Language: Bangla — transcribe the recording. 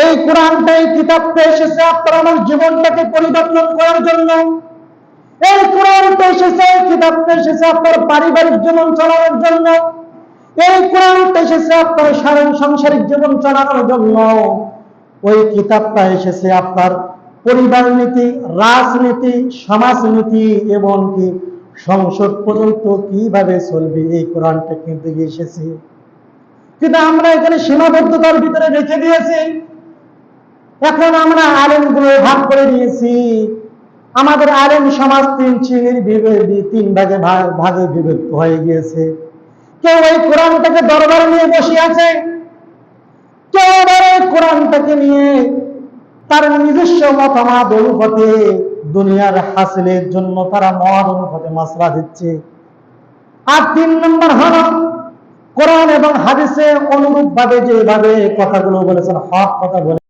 এই কোরআনটা, এই কিতাবটা এসেছে আপনার আমার জীবনটাকে পরিবর্তন করার জন্য। এই কোরআনটা এসেছে, এই কিতাবটা এসেছে আপনার পারিবারিক জীবন চালানোর জন্য। এই কোরআনটা এসেছে আপনার সাংসারিক জীবন চালানোর জন্য। ওই কিতাবটা এসেছে আপনার পরিবার নীতি, রাজনীতি, সমাজনীতি এবং কি সংসদ পর্যন্ত কিভাবে চলবে, এই কোরআনটা কিন্তু এসেছে। কিন্তু আমরা এখানে সীমাবদ্ধতার ভিতরে রেখে দিয়েছি। এখন আমরা আলেমগুলো ভাগ করে দিয়েছি। আমাদের আলেম সমাজ তিন ভাগে বিভক্ত হয়ে গিয়েছে। কেউ এই কোরআনটাকে দরবারে নিয়ে বসে আছে, কেউ আবার এই কোরআনটাকে নিয়ে তার নিজস্ব মতামত অনুপাতে দুনিয়ার হাসিলের জন্য তারা মত অনুপাতে মাসলা দিচ্ছে। আর 3 নম্বর হলো কোরআন এবং হাদিসে অনুরূপ ভাবে যেভাবে কথাগুলো বলেছেন, হক কথা বলে